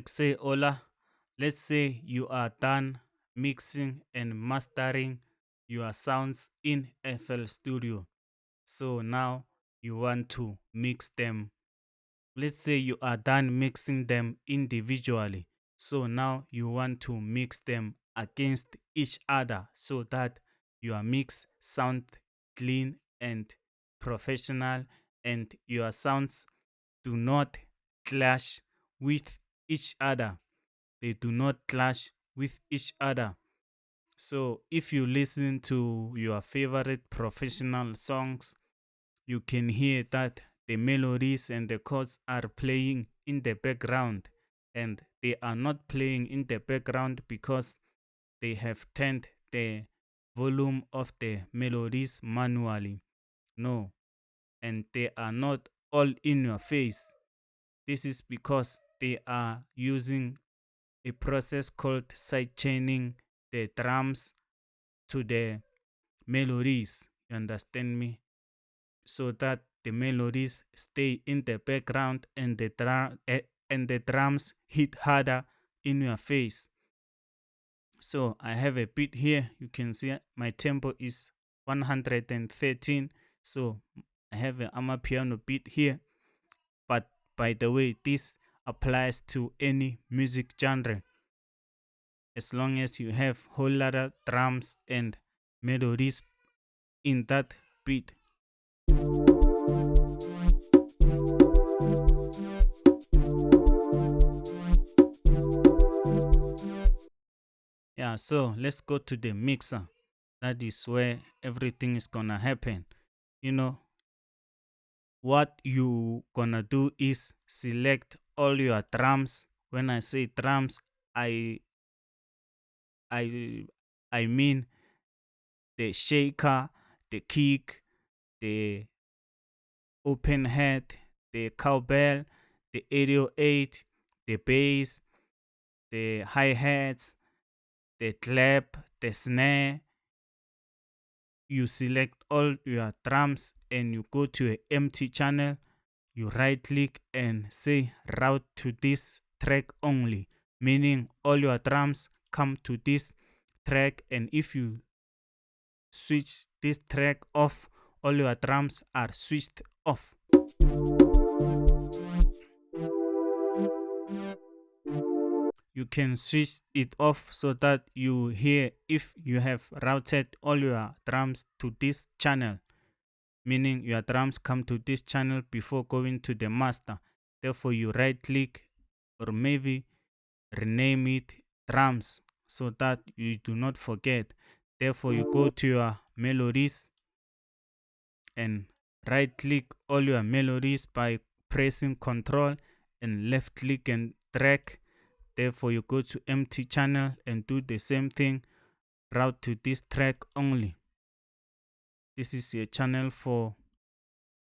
Say Ola, let's say you are done mixing and mastering your sounds in FL Studio. So now you want to mix them. Let's say you are done mixing them individually. So now you want to mix them against each other so that your mix sound clean and professional and your sounds do not clash with each other. They do not clash with each other. So if you listen to your favorite professional songs, you can hear that the melodies and the chords are playing in the background, and they are not playing in the background because they have turned the volume of the melodies manually. No, and they are not all in your face. This is because they are using a process called sidechaining the drums to the melodies. You understand me? So that the melodies stay in the background and the drums hit harder in your face. So I have a beat here. You can see my tempo is 113. So I have an amapiano beat here. But by the way, this applies to any music genre. As long as you have whole lot of drums and melodies in that beat. Yeah, so let's go to the mixer. That is where everything is gonna happen. You know, what you gonna do is select all your drums. When I say drums, I I I mean the shaker, the kick, the open head, the cowbell, the 808, the bass, the hi-hats, the clap, the snare. You select all your drums and you go to an empty channel. You right click and say route to this track only, meaning all your drums come to this track, and if you switch this track off, all your drums are switched off. You can switch it off so that you hear if you have routed all your drums to this channel, meaning your drums come to this channel before going to the master. Therefore, you right click or maybe rename it drums so that you do not forget. Therefore, you go to your melodies and right click all your melodies by pressing Ctrl and left click and drag. Therefore, you go to empty channel and do the same thing, route to this track only. This is a channel for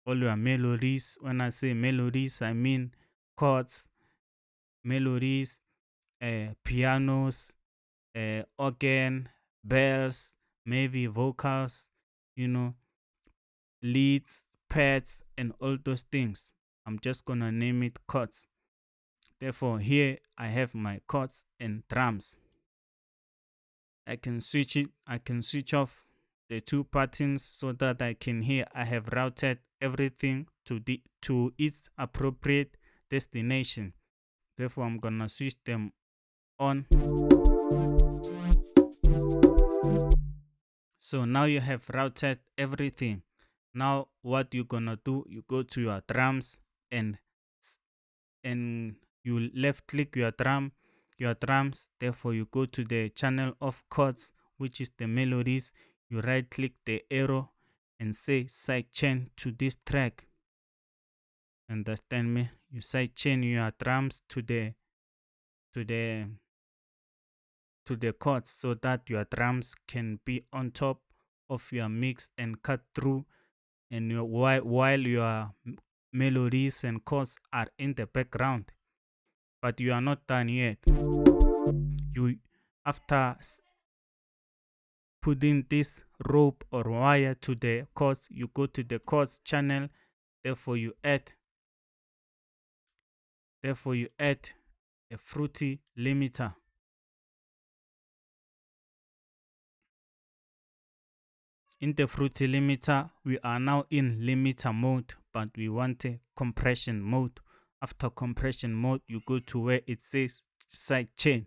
all your melodies. When I say melodies, I mean chords, melodies, pianos, organ, bells, maybe vocals, you know, leads, pads, and all those things. I'm just gonna name it chords. Therefore, here I have my chords and drums. I can switch off the two patterns so that I can hear I have routed everything to its appropriate destination. Therefore, I'm gonna switch them on. So now you have routed everything. Now what you're gonna do, you go to your drums and you left click your drums. Therefore, you go to the channel of chords, which is the melodies. You right click the arrow and say sidechain to this track. Understand me? You sidechain your drums to the chords so that your drums can be on top of your mix and cut through, and while your melodies and chords are in the background. But you are not done yet. You after putting this rope or wire to the chords, you go to the chords channel. Therefore you add a fruity limiter. In the fruity limiter, we are now in limiter mode, but we want a compression mode. After compression mode, you go to where it says sidechain.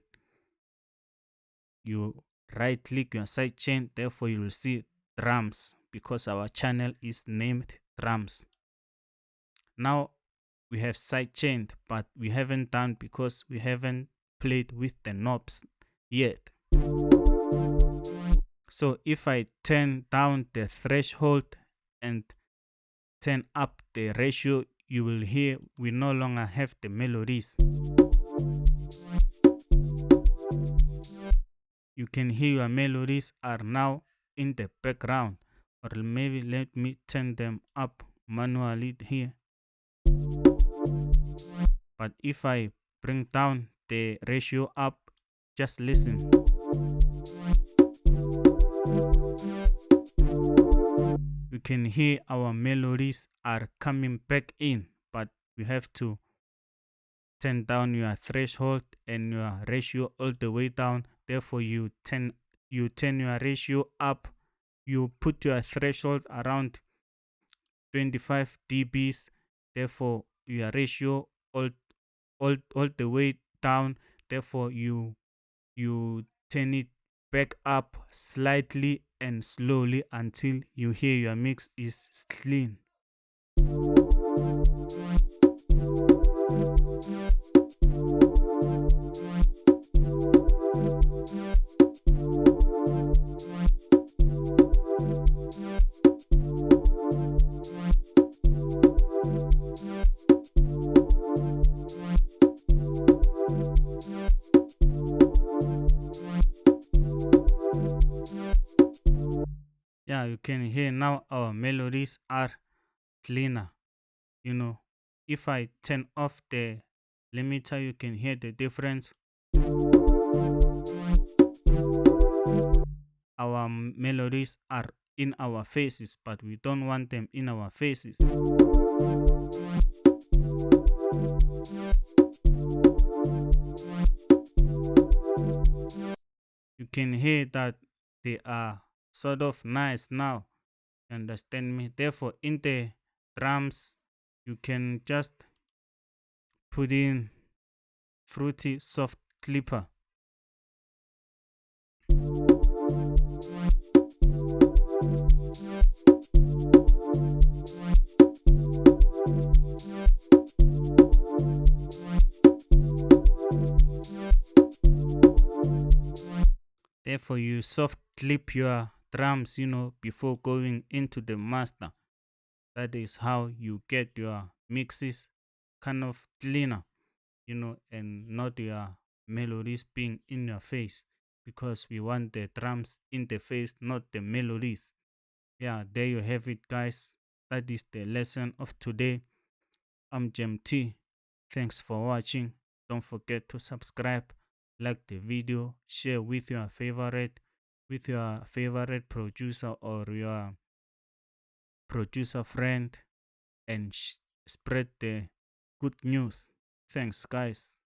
You right click your sidechain, therefore you will see drums because our channel is named drums. Now we have sidechained, but we haven't done because we haven't played with the knobs yet. So if I turn down the threshold and turn up the ratio, you will hear we no longer have the melodies. You can hear your melodies are now in the background, or maybe let me turn them up manually here. But if I bring down the ratio up, just listen. You can hear our melodies are coming back in, but we have to turn down your threshold and your ratio all the way down. Therefore you turn your ratio up, you put your threshold around 25 dBs, therefore your ratio all the way down, therefore you turn it back up slightly and slowly until you hear your mix is clean. Yeah, you can hear now our melodies are cleaner. You know, if I turn off the limiter, you can hear the difference. Our melodies are in our faces, but we don't want them in our faces. You can hear that they are sort of nice now. Understand me? Therefore, in the drums, you can just put in fruity soft clipper. Therefore, you soft clip your drums, before going into the master. That is how you get your mixes kind of cleaner, and not your melodies being in your face, because we want the drums in the face, not the melodies. Yeah, there you have it, guys. That is the lesson of today. I'm Germtee. Thanks for watching. Don't forget to subscribe, like the video, share with your favorite producer or your producer friend, and spread the good news. Thanks, guys.